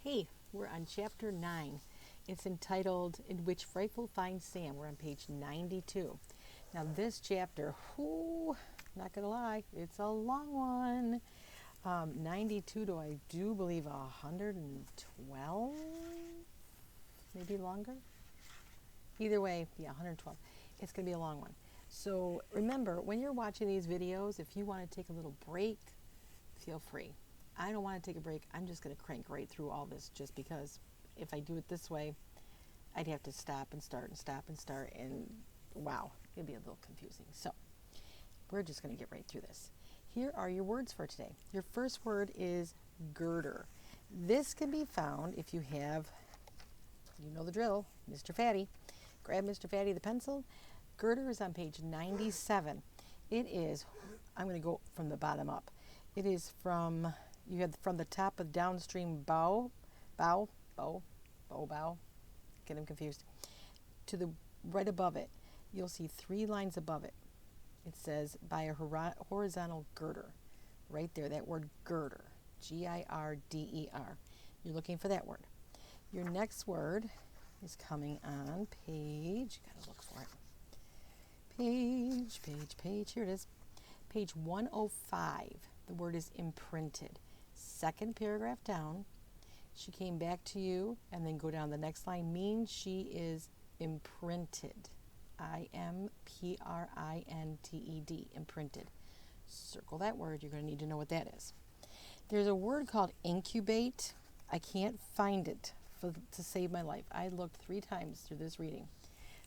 Hey, we're on chapter 9. It's entitled In Which Frightful Finds Sam. We're on page 92. Now, this chapter, not gonna lie, it's a long one. 92 to, I do believe, 112, maybe longer. Either way, yeah, 112. It's gonna be a long one. So remember, when you're watching these videos, if you want to take a little break, feel free. I don't want to take a break. I'm just going to crank right through all this just because if I do it this way, I'd have to stop and start and stop and start. And wow, it'd be a little confusing. So we're just going to get right through this. Here are your words for today. Your first word is girder. This can be found if you have, you know the drill, Mr. Fatty. Grab Mr. Fatty the pencil. Girder is on page 97. It is, I'm going to go from the bottom up. It is from, you have from the top of downstream bow, get them confused, to the right above it. You'll see 3 lines above it. It says by a horizontal girder. Right there, that word girder, G-I-R-D-E-R. You're looking for that word. Your next word is coming on page, you gotta look for it. Page, here it is. Page 105, the word is imprinted. Second paragraph down, she came back to you, and then go down the next line, means she is imprinted. I-M-P-R-I-N-T-E-D, imprinted. Circle that word, you're going to need to know what that is. There's a word called incubate. I can't find it to save my life. I looked 3 times through this reading.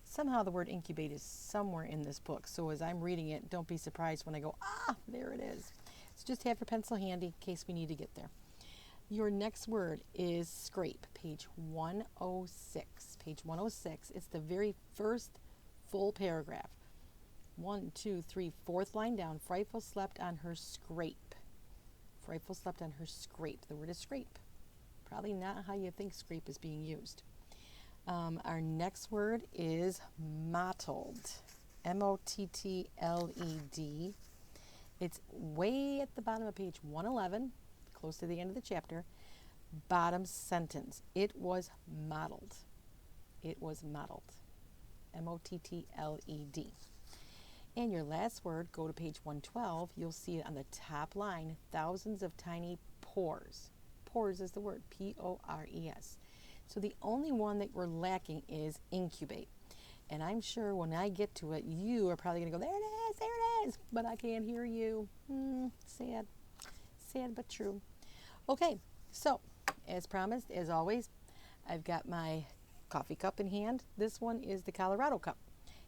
Somehow the word incubate is somewhere in this book. So as I'm reading it, don't be surprised when I go, there it is. So just have your pencil handy in case we need to get there. Your next word is scrape, page 106. Page 106, it's the very first full paragraph. 1, 2, 3, 4th line down. Frightful slept on her scrape. Frightful slept on her scrape. The word is scrape. Probably not how you think scrape is being used. Our next word is mottled, M-O-T-T-L-E-D. It's way at the bottom of page 111, close to the end of the chapter. Bottom sentence, it was mottled. It was mottled, M-O-T-T-L-E-D. And your last word, go to page 112, you'll see it on the top line, thousands of tiny pores. Pores is the word, P-O-R-E-S. So the only one that we're lacking is incubate. And I'm sure when I get to it, you are probably going to go, there it is, but I can't hear you. Sad but true. Okay, so as promised, as always, I've got my coffee cup in hand. This one is the Colorado cup.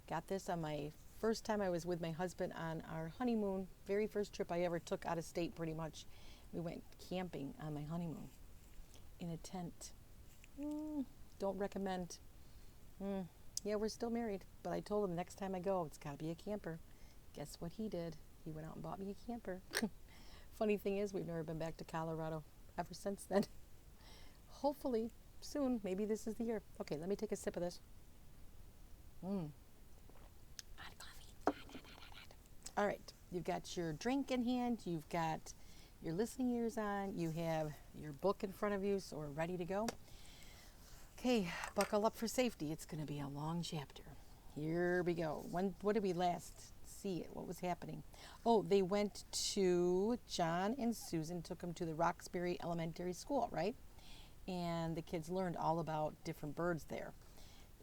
Got this on my first time I was with my husband on our honeymoon, very first trip I ever took out of state pretty much. We went camping on my honeymoon in a tent. Don't recommend. Yeah, we're still married, but I told him next time I go, it's got to be a camper. Guess what he did? He went out and bought me a camper. Funny thing is, we've never been back to Colorado ever since then. Hopefully, soon. Maybe this is the year. Okay, let me take a sip of this. Hot coffee. All right, you've got your drink in hand. You've got your listening ears on. You have your book in front of you, so we're ready to go. Okay, buckle up for safety. It's going to be a long chapter. Here we go. What did we last see? What was happening? Oh, they went to, John and Susan took them to the Roxbury Elementary School, right? And the kids learned all about different birds there.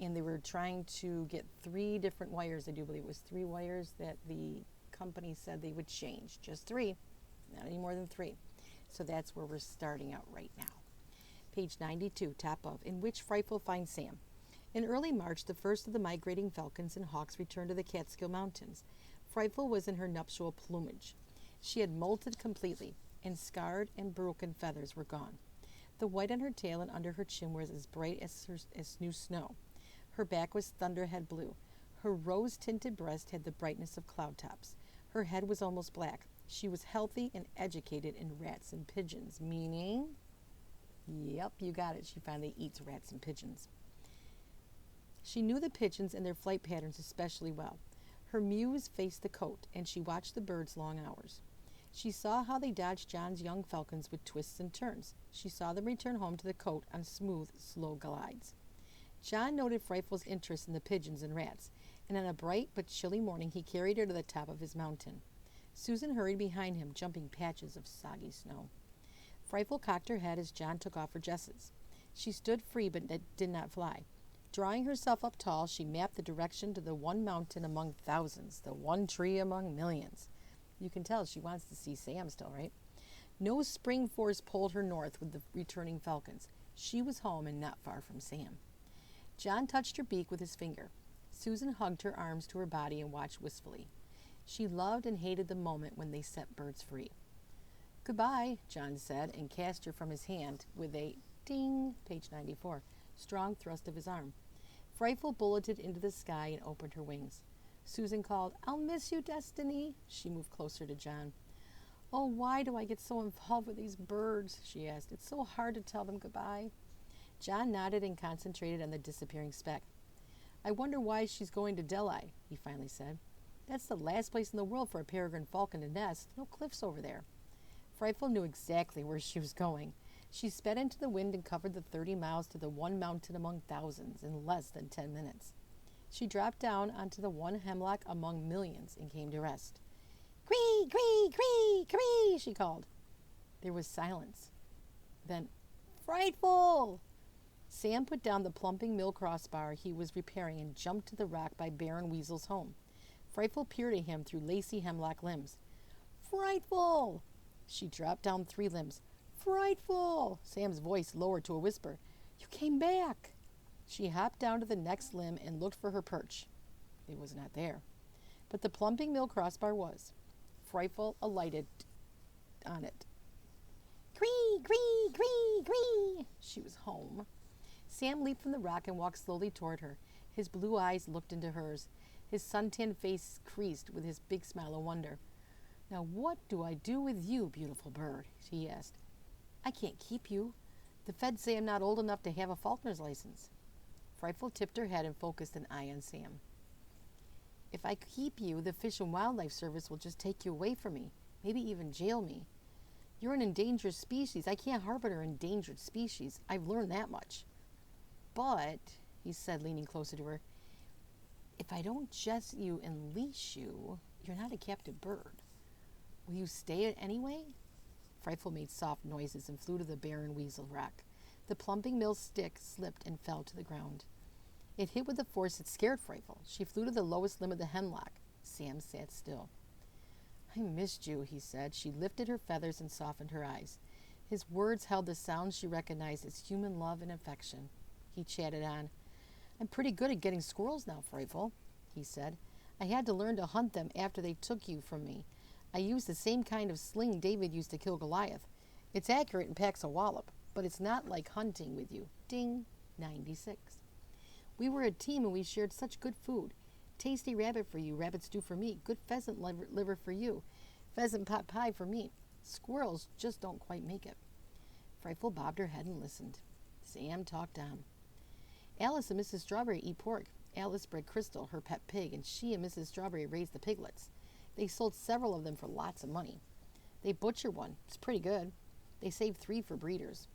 And they were trying to get 3 different wires. I do believe it was 3 wires that the company said they would change. Just 3, not any more than 3. So that's where we're starting out right now. Page 92, top of, In Which Frightful Finds Sam. In early March, the first of the migrating falcons and hawks returned to the Catskill Mountains. Frightful was in her nuptial plumage. She had molted completely, and scarred and broken feathers were gone. The white on her tail and under her chin was as bright as new snow. Her back was thunderhead blue. Her rose-tinted breast had the brightness of cloud tops. Her head was almost black. She was healthy and educated in rats and pigeons, meaning... Yep, you got it. She finally eats rats and pigeons. She knew the pigeons and their flight patterns especially well. Her muse faced the cote, and she watched the birds long hours. She saw how they dodged John's young falcons with twists and turns. She saw them return home to the cote on smooth, slow glides. John noted Frightful's interest in the pigeons and rats, and on a bright but chilly morning he carried her to the top of his mountain. Susan hurried behind him, jumping patches of soggy snow. Frightful cocked her head as John took off her jesses. She stood free but did not fly. Drawing herself up tall, she mapped the direction to the one mountain among thousands, the one tree among millions. You can tell she wants to see Sam still, right? No spring force pulled her north with the returning falcons. She was home and not far from Sam. John touched her beak with his finger. Susan hugged her arms to her body and watched wistfully. She loved and hated the moment when they set birds free. "Goodbye," John said, and cast her from his hand with a ding, page 94, strong thrust of his arm. Frightful bulleted into the sky and opened her wings. Susan called, "I'll miss you, Destiny." She moved closer to John. "Oh, why do I get so involved with these birds?" she asked. "It's so hard to tell them goodbye." John nodded and concentrated on the disappearing speck. "I wonder why she's going to Delhi," he finally said. "That's the last place in the world for a peregrine falcon to nest. No cliffs over there." Frightful knew exactly where she was going. She sped into the wind and covered the 30 miles to the one mountain among thousands in less than 10 minutes. She dropped down onto the one hemlock among millions and came to rest. "Cree, cree, cree, cree," she called. There was silence. Then, "Frightful!" Sam put down the plumping mill crossbar he was repairing and jumped to the rock by Baron Weasel's home. Frightful peered at him through lacy hemlock limbs. "Frightful!" She dropped down 3 limbs. "Frightful!" Sam's voice lowered to a whisper. "You came back!" She hopped down to the next limb and looked for her perch. It was not there. But the plumping mill crossbar was. Frightful alighted on it. "Cree, cree, cree, cree!" She was home. Sam leaped from the rock and walked slowly toward her. His blue eyes looked into hers. His sun-tanned face creased with his big smile of wonder. "Now what do I do with you, beautiful bird?" he asked. "I can't keep you. The feds say I'm not old enough to have a falconer's license." Frightful tipped her head and focused an eye on Sam. "If I keep you, the Fish and Wildlife Service will just take you away from me, maybe even jail me. You're an endangered species. I can't harbor an endangered species. I've learned that much." "But," he said, leaning closer to her, "if I don't dress you and leash you, you're not a captive bird. Will you stay anyway?" Frightful made soft noises and flew to the Baron Weasel rock. The plumping mill stick slipped and fell to the ground. It hit with a force that scared Frightful. She flew to the lowest limb of the hemlock. Sam sat still. "I missed you," he said. She lifted her feathers and softened her eyes. His words held the sounds she recognized as human love and affection. He chatted on. "I'm pretty good at getting squirrels now, Frightful," he said. "I had to learn to hunt them after they took you from me. I used the same kind of sling David used to kill Goliath. It's accurate and packs a wallop, but it's not like hunting with you." Ding, 96. "We were a team and we shared such good food. Tasty rabbit for you, rabbit stew for me, good pheasant liver for you, pheasant pot pie for me. Squirrels just don't quite make it." Frightful bobbed her head and listened. Sam talked on. "Alice and Mrs. Strawberry eat pork. Alice bred Crystal, her pet pig, and she and Mrs. Strawberry raised the piglets. They sold several of them for lots of money. They butchered one. It's pretty good. They saved 3 for breeders.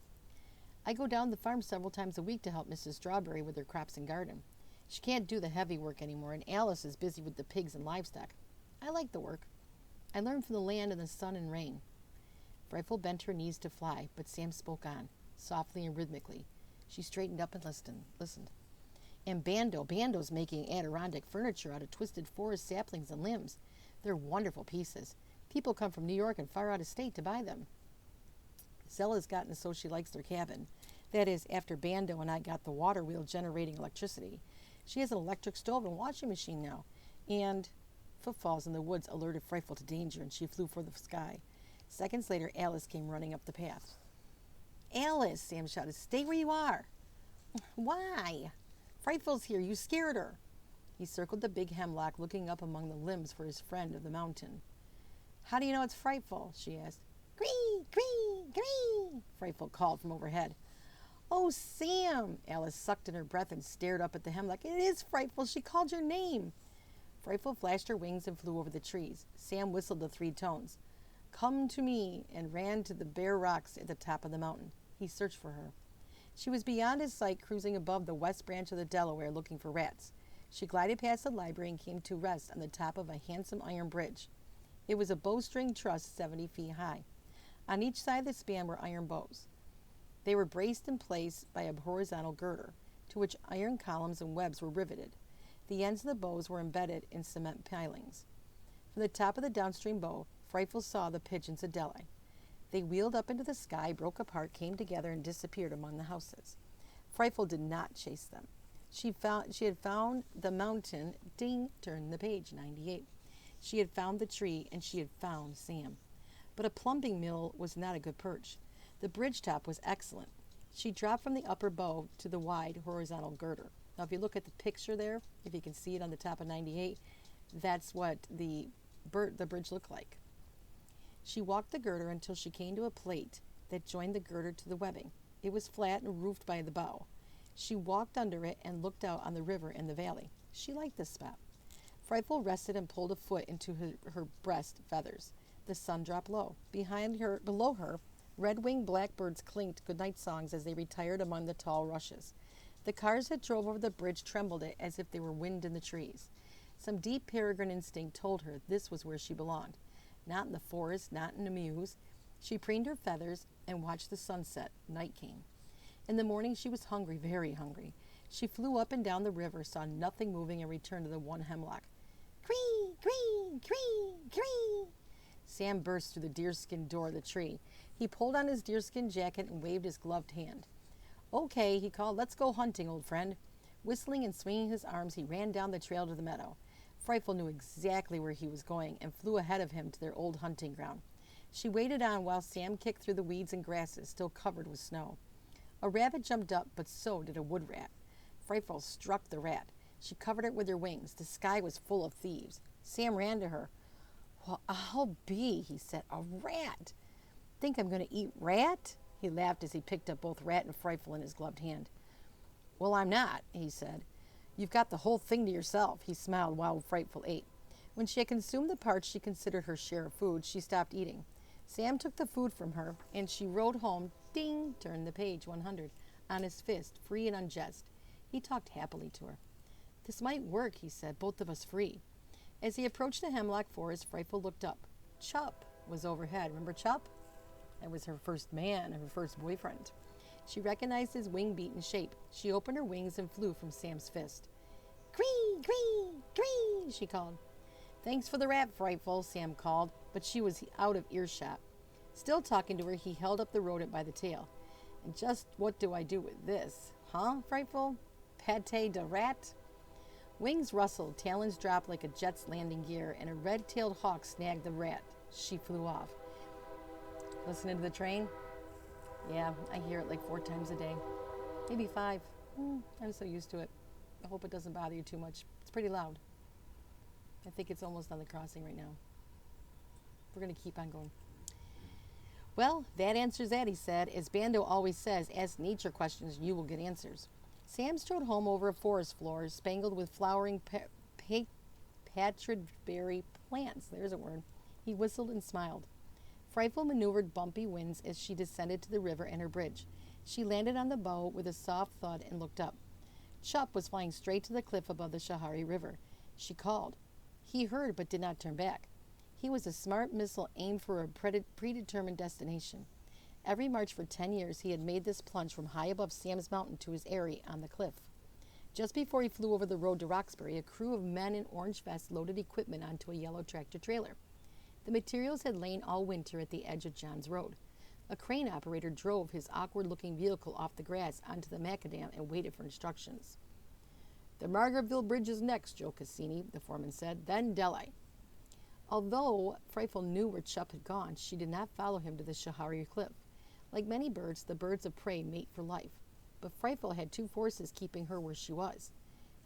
I go down the farm several times a week to help Mrs. Strawberry with her crops and garden. She can't do the heavy work anymore, and Alice is busy with the pigs and livestock. I like the work. I learn from the land and the sun and rain." Frightful bent her knees to fly, but Sam spoke on, softly and rhythmically. She straightened up and listened. "And Bando's making Adirondack furniture out of twisted forest saplings and limbs. They're wonderful pieces. People come from New York and far out of state to buy them. Zella's gotten so she likes their cabin. That is, after Bando and I got the water wheel generating electricity. She has an electric stove and washing machine now. And..." Footfalls in the woods alerted Frightful to danger, and she flew for the sky. Seconds later, Alice came running up the path. "Alice!" Sam shouted. "Stay where you are." "Why?" "Frightful's here. You scared her." He circled the big hemlock, looking up among the limbs for his friend of the mountain. "How do you know it's Frightful?" she asked. "Cree, cree, cree," Frightful called from overhead. "Oh, Sam!" Alice sucked in her breath and stared up at the hemlock. "It is Frightful. She called your name." Frightful flashed her wings and flew over the trees. Sam whistled the 3 tones. "Come to me," and ran to the bare rocks at the top of the mountain. He searched for her. She was beyond his sight, cruising above the west branch of the Delaware looking for rats. She glided past the library and came to rest on the top of a handsome iron bridge. It was a bowstring truss 70 feet high. On each side of the span were iron bows. They were braced in place by a horizontal girder, to which iron columns and webs were riveted. The ends of the bows were embedded in cement pilings. From the top of the downstream bow, Frightful saw the pigeons of Delhi. They wheeled up into the sky, broke apart, came together, and disappeared among the houses. Frightful did not chase them. She had found the mountain. Ding, turn the page, 98. She had found the tree, and she had found Sam. But a plumbing mill was not a good perch. The bridge top was excellent. She dropped from the upper bow to the wide horizontal girder. Now, if you look at the picture there, if you can see it on the top of 98, that's what the bridge looked like. She walked the girder until she came to a plate that joined the girder to the webbing. It was flat and roofed by the bow. She walked under it and looked out on the river and the valley. She liked this spot. Frightful rested and pulled a foot into her breast feathers. The sun dropped low. Below her, red-winged blackbirds clinked goodnight songs as they retired among the tall rushes. The cars that drove over the bridge trembled it as if they were wind in the trees. Some deep peregrine instinct told her this was where she belonged. Not in the forest, not in a mews. She preened her feathers and watched the sunset. Night came. In the morning she was hungry, very hungry. She flew up and down the river, saw nothing moving, and returned to the one hemlock. Cree, cree, cree, cree. Sam burst through the deerskin door of the tree. He pulled on his deerskin jacket and waved his gloved hand. "Okay," he called, "let's go hunting, old friend." Whistling and swinging his arms, he ran down the trail to the meadow. Frightful knew exactly where he was going and flew ahead of him to their old hunting ground. She waited on while Sam kicked through the weeds and grasses still covered with snow. A rabbit jumped up, but so did a wood rat. Frightful struck the rat. She covered it with her wings. The sky was full of thieves. Sam ran to her. "Well, I'll be," he said, "a rat. Think I'm going to eat rat?" He laughed as he picked up both rat and Frightful in his gloved hand. "Well, I'm not," he said. "You've got the whole thing to yourself." He smiled while Frightful ate. When she had consumed the part she considered her share of food, she stopped eating. Sam took the food from her, and she rode home, ding, turned the page, 100, on his fist, free and unjust. He talked happily to her. "This might work," he said, "both of us free." As he approached the hemlock forest, Frightful looked up. Chup was overhead. Remember Chup? That was her first man, her first boyfriend. She recognized his wing-beaten shape. She opened her wings and flew from Sam's fist. "Cree, cree, cree," she called. "Thanks for the rat, Frightful," Sam called, but she was out of earshot. Still talking to her, he held up the rodent by the tail. "And just what do I do with this? Huh, Frightful? Pate de rat?" Wings rustled, talons dropped like a jet's landing gear, and a red-tailed hawk snagged the rat. She flew off. Listening to the train? Yeah, I hear it like 4 times a day. Maybe 5. I'm so used to it. I hope it doesn't bother you too much. It's pretty loud. I think it's almost on the crossing right now. We're going to keep on going. "Well, that answers that," he said. "As Bando always says, ask nature questions and you will get answers." Sam strode home over a forest floor spangled with flowering patridberry plants. There's a word. He whistled and smiled. Frightful maneuvered bumpy winds as she descended to the river and her bridge. She landed on the bow with a soft thud and looked up. Chup was flying straight to the cliff above the Shahari River. She called. He heard but did not turn back. He was a smart missile aimed for a predetermined destination. Every March for 10 years he had made this plunge from high above Sam's Mountain to his eyrie on the cliff. Just before he flew over the road to Roxbury, a crew of men in orange vests loaded equipment onto a yellow tractor trailer. The materials had lain all winter at the edge of John's Road. A crane operator drove his awkward-looking vehicle off the grass onto the macadam and waited for instructions. "The Margaretville Bridge is next, Joe Cassini," the foreman said, "then Delhi." Although Frightful knew where Chup had gone, she did not follow him to the Shahari Cliff. Like many birds, the birds of prey mate for life. But Frightful had 2 forces keeping her where she was: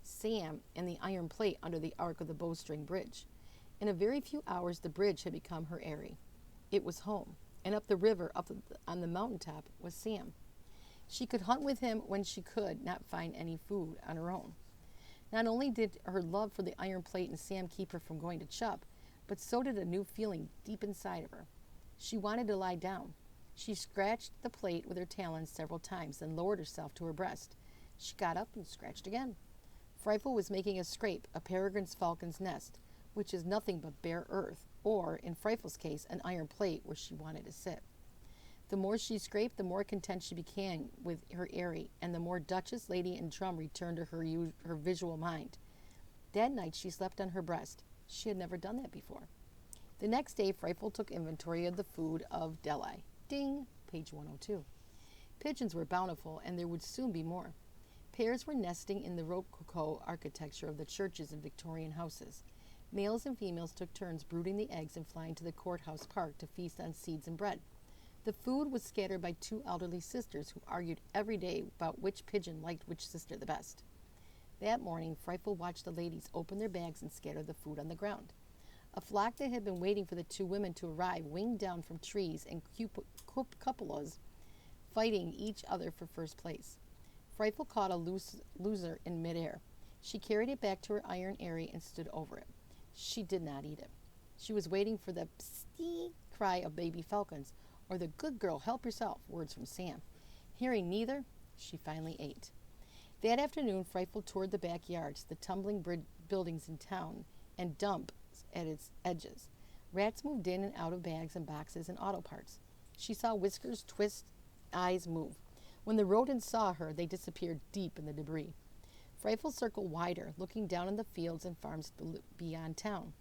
Sam and the iron plate under the arc of the bowstring bridge. In a very few hours, the bridge had become her eyrie. It was home, and up the river, on the mountaintop, was Sam. She could hunt with him when she could not find any food on her own. Not only did her love for the iron plate and Sam keep her from going to Chup, but so did a new feeling deep inside of her. She wanted to lie down. She scratched the plate with her talons several times, then lowered herself to her breast. She got up and scratched again. Frightful was making a scrape, a peregrine falcon's nest, which is nothing but bare earth, or, in Frightful's case, an iron plate where she wanted to sit. The more she scraped, the more content she became with her eyrie, and the more Duchess, Lady, and Drum returned to her visual mind. That night she slept on her breast. She had never done that before. The next day, Frightful took inventory of the food of Delhi. Ding! Page 102. Pigeons were bountiful, and there would soon be more. Pairs were nesting in the Rococo architecture of the churches and Victorian houses. Males and females took turns brooding the eggs and flying to the courthouse park to feast on seeds and bread. The food was scattered by two elderly sisters who argued every day about which pigeon liked which sister the best. That morning, Frightful watched the ladies open their bags and scatter the food on the ground. A flock that had been waiting for the two women to arrive winged down from trees and cupolas, fighting each other for first place. Frightful caught a loser in midair. She carried it back to her iron eyrie and stood over it. She did not eat it. She was waiting for the psst cry of baby falcons, or the good girl, help yourself, words from Sam. Hearing neither, she finally ate. That afternoon, Frightful toured the backyards, the tumbling buildings in town, and dumps at its edges. Rats moved in and out of bags and boxes and auto parts. She saw whiskers twist, eyes move. When the rodents saw her, they disappeared deep in the debris. Frightful circled wider, looking down on the fields and farms beyond town.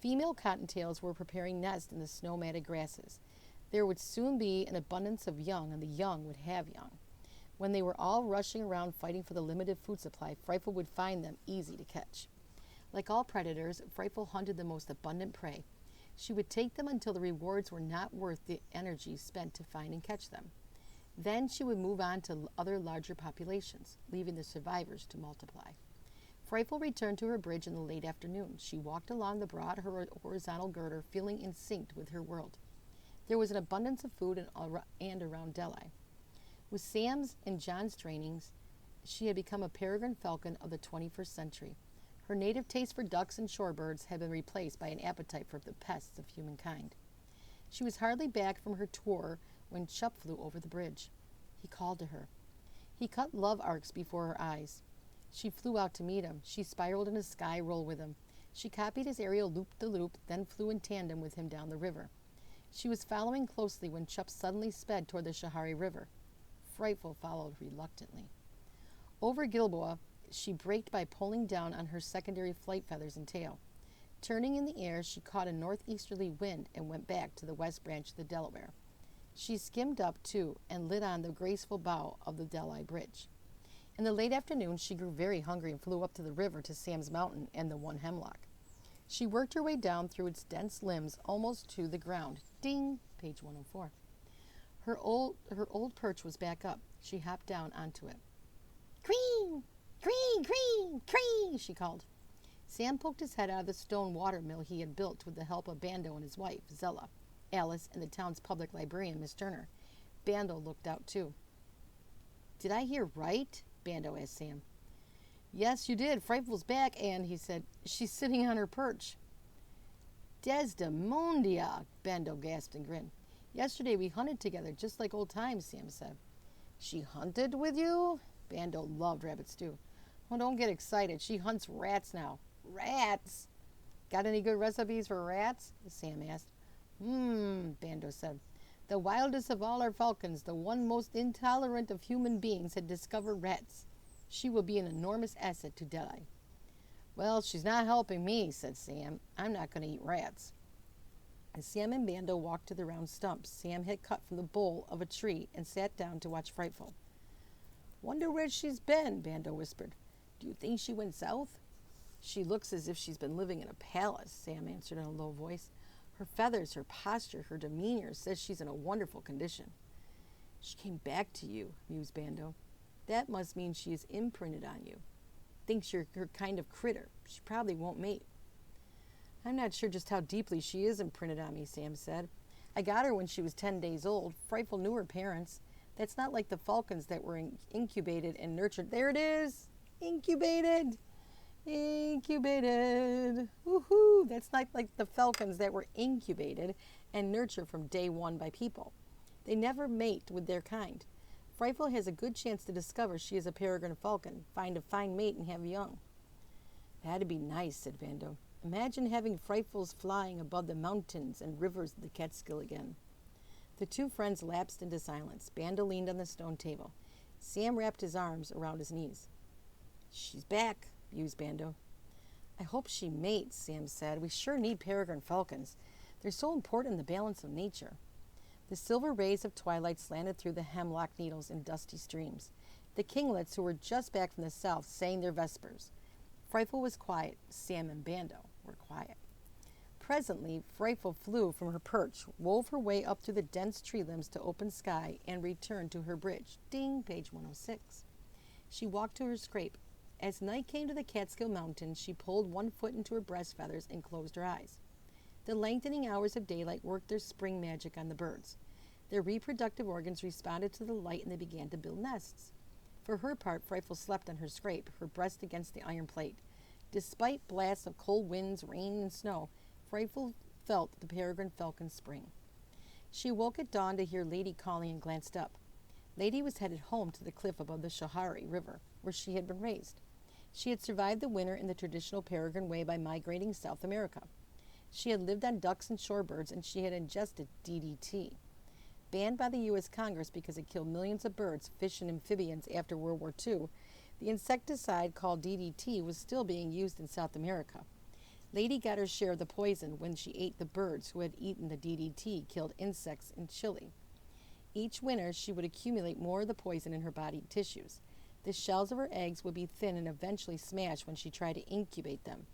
Female cottontails were preparing nests in the snow-matted grasses. There would soon be an abundance of young, and the young would have young. When they were all rushing around fighting for the limited food supply, Frightful would find them easy to catch. Like all predators, Frightful hunted the most abundant prey. She would take them until the rewards were not worth the energy spent to find and catch them. Then she would move on to other larger populations, leaving the survivors to multiply. Frightful returned to her bridge in the late afternoon. She walked along the broad horizontal girder, feeling in sync with her world. There was an abundance of food and around Delhi. With Sam's and John's trainings, she had become a peregrine falcon of the 21st century. Her native taste for ducks and shorebirds had been replaced by an appetite for the pests of humankind. She was hardly back from her tour when Chup flew over the bridge. He called to her. He cut love arcs before her eyes. She flew out to meet him. She spiraled in a sky roll with him. She copied his aerial loop-de-loop, then flew in tandem with him down the river. She was following closely when Chup suddenly sped toward the Shahari River. Frightful followed reluctantly. Over Gilboa, she braked by pulling down on her secondary flight feathers and tail. Turning in the air, she caught a northeasterly wind and went back to the west branch of the Delaware. She skimmed up, too, and lit on the graceful bow of the Delhi Bridge. In the late afternoon, she grew very hungry and flew up to the river to Sam's Mountain and the one hemlock. She worked her way down through its dense limbs almost to the ground. Ding! Page 104. Her old perch was back up. She hopped down onto it. Cree! Cree! Cree! Cree! She called. Sam poked his head out of the stone water mill he had built with the help of Bando and his wife, Zella, Alice, and the town's public librarian, Miss Turner. Bando looked out, too. Did I hear right? Bando asked Sam. Yes, you did. Frightful's back, and, he said, she's sitting on her perch. Desdemondia, Bando gasped and grinned. Yesterday we hunted together, just like old times, Sam said. She hunted with you? Bando loved rabbit stew. Oh, don't get excited. She hunts rats now. Rats? Got any good recipes for rats? Sam asked. Bando said. The wildest of all our falcons, the one most intolerant of human beings, had discovered rats. She will be an enormous asset to Delhi. Well, she's not helping me, said Sam. I'm not going to eat rats. As Sam and Bando walked to the round stumps Sam had cut from the bole of a tree and sat down to watch Frightful. Wonder where she's been, Bando whispered. Do you think she went south? She looks as if she's been living in a palace, Sam answered in a low voice. Her feathers, her posture, her demeanor says she's in a wonderful condition. She came back to you, mused Bando. That must mean she is imprinted on you. Thinks you're her kind of critter. She probably won't mate. I'm not sure just how deeply she is imprinted on me, Sam said. I got her when she was 10 days old. Frightful knew her parents. That's not like the falcons that were incubated and nurtured. There it is! Incubated! Incubated! Woohoo! That's not like the falcons that were incubated and nurtured from day one by people. They never mate with their kind. Frightful has a good chance to discover she is a peregrine falcon, find a fine mate, and have young. That'd be nice, said Bando. Imagine having Frightfuls flying above the mountains and rivers of the Catskill again. The two friends lapsed into silence. Bando leaned on the stone table. Sam wrapped his arms around his knees. She's back, mused Bando. I hope she mates, Sam said. We sure need peregrine falcons. They're so important in the balance of nature. The silver rays of twilight slanted through the hemlock needles in dusty streams. The kinglets, who were just back from the south, sang their vespers. Frightful was quiet. Sam and Bando were quiet. Presently, Frightful flew from her perch, wove her way up through the dense tree limbs to open sky, and returned to her bridge. Ding, page 106. She walked to her scrape. As night came to the Catskill Mountains, she pulled one foot into her breast feathers and closed her eyes. The lengthening hours of daylight worked their spring magic on the birds. Their reproductive organs responded to the light, and they began to build nests. For her part, Frightful slept on her scrape, her breast against the iron plate. Despite blasts of cold winds, rain, and snow, Frightful felt the peregrine falcon's spring. She awoke at dawn to hear Lady calling and glanced up. Lady was headed home to the cliff above the Schoharie River, where she had been raised. She had survived the winter in the traditional peregrine way by migrating South America. She had lived on ducks and shorebirds, and she had ingested DDT. Banned by the U.S. Congress because it killed millions of birds, fish, and amphibians after World War II, the insecticide called DDT was still being used in South America. Lady got her share of the poison when she ate the birds who had eaten the DDT-killed insects in Chile. Each winter, she would accumulate more of the poison in her body tissues. The shells of her eggs would be thin and eventually smash when she tried to incubate them.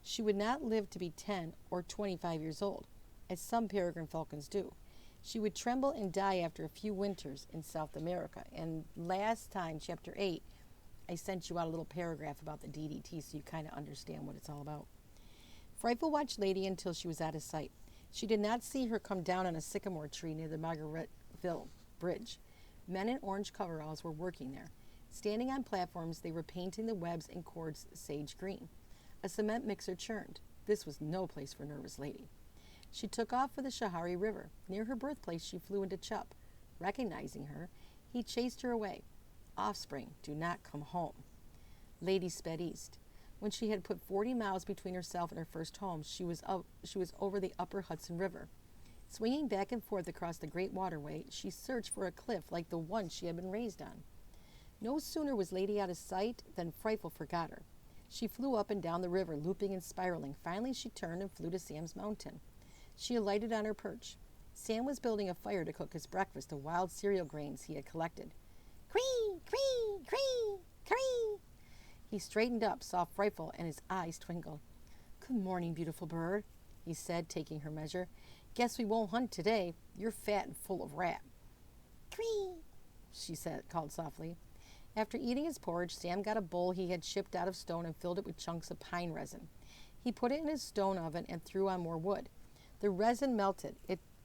She would not live to be 10 or 25 years old, as some peregrine falcons do. She would tremble and die after a few winters in South America. And last time, chapter 8, I sent you out a little paragraph about the DDT so you kind of understand what it's all about. Frightful watched Lady until she was out of sight. She did not see her come down on a sycamore tree near the Margaretville Bridge. Men in orange coveralls were working there. Standing on platforms, they were painting the webs and cords sage green. A cement mixer churned. This was no place for nervous Lady. She took off for the Schoharie River. Near her birthplace, she flew into Chup. Recognizing her, he chased her away. Offspring, do not come home. Lady sped east. When she had put 40 miles between herself and her first home, she was over the upper Hudson River. Swinging back and forth across the great waterway, she searched for a cliff like the one she had been raised on. No sooner was Lady out of sight than Frightful forgot her. She flew up and down the river, looping and spiraling. Finally, she turned and flew to Sam's mountain. She alighted on her perch. Sam was building a fire to cook his breakfast of wild cereal grains he had collected. Cree, cree, cree, cree. He straightened up, saw Frightful, and his eyes twinkled. Good morning, beautiful bird, he said, taking her measure. Guess we won't hunt today. You're fat and full of rat. Cree, she said, called softly. After eating his porridge, Sam got a bowl he had shipped out of stone and filled it with chunks of pine resin. He put it in his stone oven and threw on more wood. The resin melted.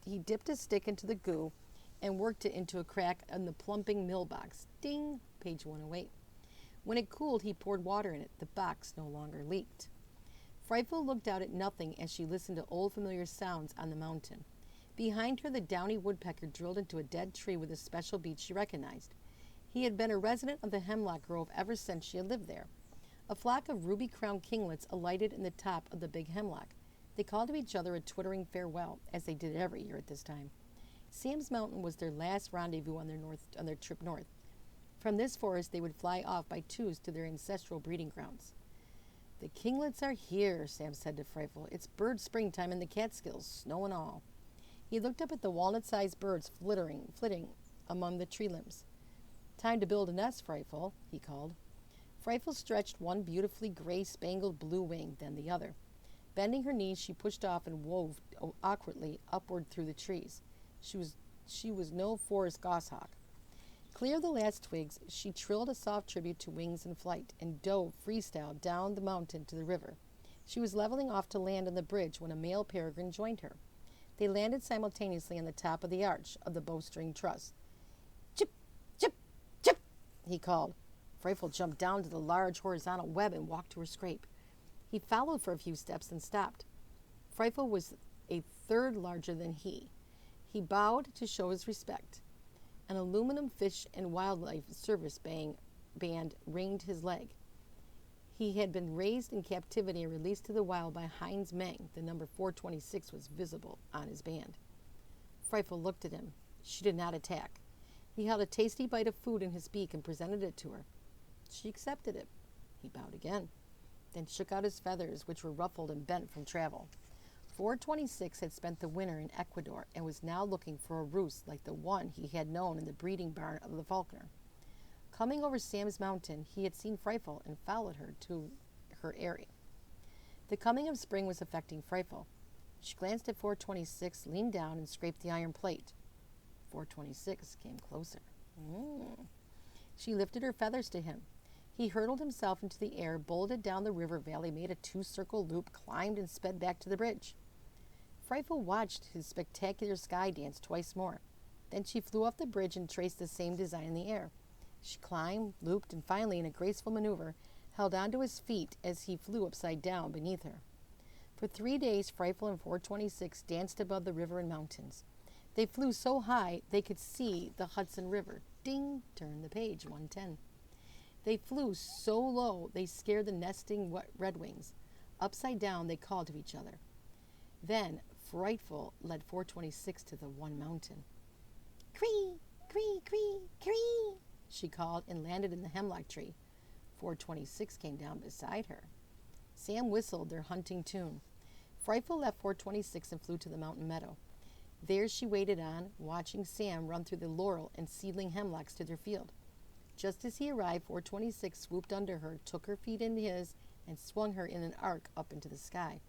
He dipped his stick into the goo and worked it into a crack in the plumping mill box. Ding, page 108. When it cooled, he poured water in it. The box no longer leaked. Frightful looked out at nothing as she listened to old familiar sounds on the mountain. Behind her, the downy woodpecker drilled into a dead tree with a special beat she recognized. He had been a resident of the hemlock grove ever since she had lived there. A flock of ruby-crowned kinglets alighted in the top of the big hemlock. They called to each other a twittering farewell, as they did every year at this time. Sam's Mountain was their last rendezvous on their trip north. From this forest, they would fly off by twos to their ancestral breeding grounds. The kinglets are here, Sam said to Frightful. It's bird springtime in the Catskills, snow and all. He looked up at the walnut-sized birds flitting among the tree limbs. Time to build a nest, Frightful, he called. Frightful stretched one beautifully gray-spangled blue wing, then the other. Bending her knees, she pushed off and wove awkwardly upward through the trees. She was no forest goshawk. Clear of the last twigs, she trilled a soft tribute to wings in flight and dove freestyle down the mountain to the river. She was leveling off to land on the bridge when a male peregrine joined her. They landed simultaneously on the top of the arch of the bowstring truss. Chip, chip, chip, he called. Frightful jumped down to the large horizontal web and walked to her scrape. He followed for a few steps and stopped. Frightful was a third larger than he. He bowed to show his respect. An aluminum Fish and Wildlife Service band ringed his leg. He had been raised in captivity and released to the wild by Heinz Meng. The number 426 was visible on his band. Frightful looked at him. She did not attack. He held a tasty bite of food in his beak and presented it to her. She accepted it. He bowed again, then shook out his feathers, which were ruffled and bent from travel. 426 had spent the winter in Ecuador and was now looking for a roost like the one he had known in the breeding barn of the falconer. Coming over Sam's mountain, he had seen Frightful and followed her to her area. The coming of spring was affecting Frightful. She glanced at 426, leaned down, and scraped the iron plate. 426 came closer. She lifted her feathers to him. He hurtled himself into the air, bolted down the river valley, made a two-circle loop, climbed, and sped back to the bridge. Frightful watched his spectacular sky dance twice more. Then she flew off the bridge and traced the same design in the air. She climbed, looped, and finally, in a graceful maneuver, held onto his feet as he flew upside down beneath her. For 3 days, Frightful and 426 danced above the river and mountains. They flew so high they could see the Hudson River. Ding! Turn the page, 110. They flew so low they scared the nesting redwings. Upside down, they called to each other. Then, Frightful led 426 to the one mountain. Cree! Cree! Cree! Cree! She called and landed in the hemlock tree. 426 came down beside her. Sam whistled their hunting tune. Frightful left 426 and flew to the mountain meadow. There she waited on, watching Sam run through the laurel and seedling hemlocks to their field. Just as he arrived, 426 swooped under her, took her feet in his, and swung her in an arc up into the sky.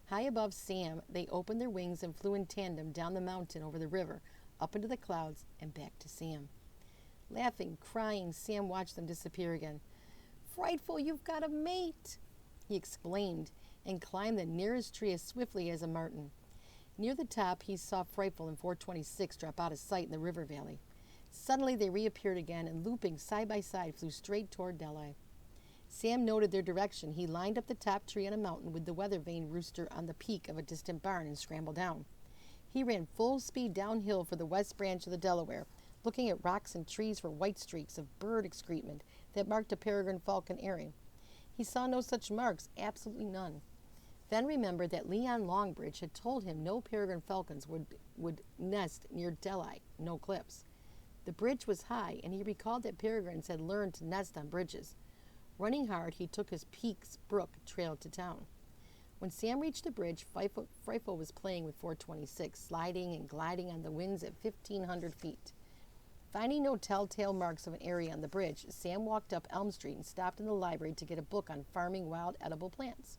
High above Sam, they opened their wings and flew in tandem down the mountain, over the river, up into the clouds, and back to Sam. Laughing, crying, Sam watched them disappear again. Frightful, you've got a mate, he exclaimed, and climbed the nearest tree as swiftly as a marten. Near the top, he saw Frightful and 426 drop out of sight in the river valley. Suddenly, they reappeared again, and looping side by side, flew straight toward Delhi. Sam noted their direction. He lined up the top tree on a mountain with the weather vane rooster on the peak of a distant barn and scrambled down. He ran full speed downhill for the west branch of the Delaware, looking at rocks and trees for white streaks of bird excrement that marked a peregrine falcon airing. He saw no such marks, absolutely none. Then remembered that Leon Longbridge had told him no peregrine falcons would nest near Delhi, no cliffs. The bridge was high, and he recalled that peregrines had learned to nest on bridges. Running hard, he took his Peaks Brook trail to town. When Sam reached the bridge, Frightful was playing with 426, sliding and gliding on the winds at 1,500 feet. Finding no telltale marks of an area on the bridge, Sam walked up Elm Street and stopped in the library to get a book on farming wild edible plants.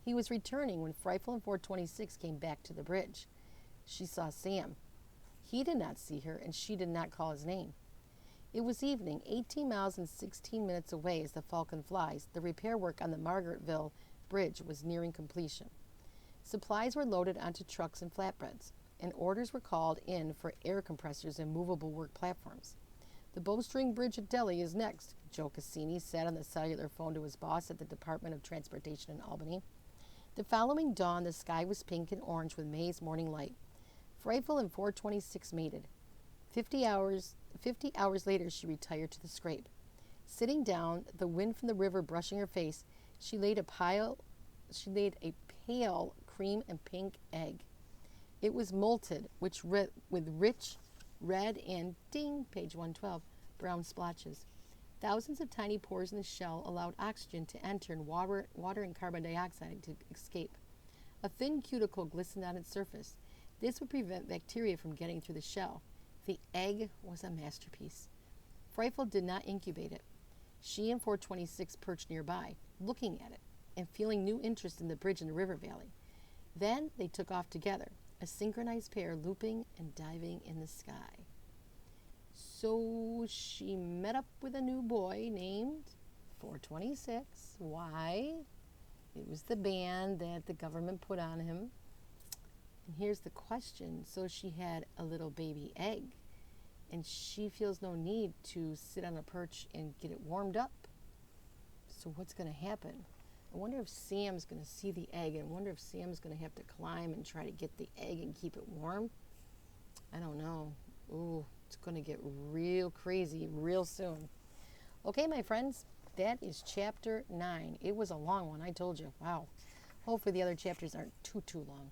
He was returning when Frightful and 426 came back to the bridge. She saw Sam. He did not see her, and she did not call his name. It was evening, 18 miles and 16 minutes away as the Falcon flies. The repair work on the Margaretville Bridge was nearing completion. Supplies were loaded onto trucks and flatbreads, and orders were called in for air compressors and movable work platforms. The Bowstring Bridge at Delhi is next, Joe Cassini said on the cellular phone to his boss at the Department of Transportation in Albany. The following dawn, the sky was pink and orange with May's morning light. Frightful and 426 mated. 50 hours later, she retired to the scrape. Sitting down, the wind from the river brushing her face, she laid a pale cream and pink egg. It was molted, with rich red and, ding, page 112, brown splotches. Thousands of tiny pores in the shell allowed oxygen to enter and water and carbon dioxide to escape. A thin cuticle glistened on its surface. This would prevent bacteria from getting through the shell. The egg was a masterpiece. Frightful did not incubate it. She and 426 perched nearby, looking at it and feeling new interest in the bridge in the river valley. Then they took off together, a synchronized pair looping and diving in the sky. So she met up with a new boy named 426. Why? It was the band that the government put on him. And here's the question. So she had a little baby egg, and she feels no need to sit on a perch and get it warmed up. So what's going to happen? I wonder if Sam's going to see the egg, and I wonder if Sam's going to have to climb and try to get the egg and keep it warm. I don't know. Ooh, it's going to get real crazy real soon. Okay, my friends, that is chapter 9. It was a long one, I told you. Wow. Hopefully the other chapters aren't too long.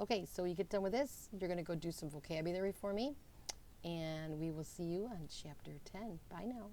Okay, so you get done with this, you're going to go do some vocabulary for me, and we will see you on chapter 10. Bye now.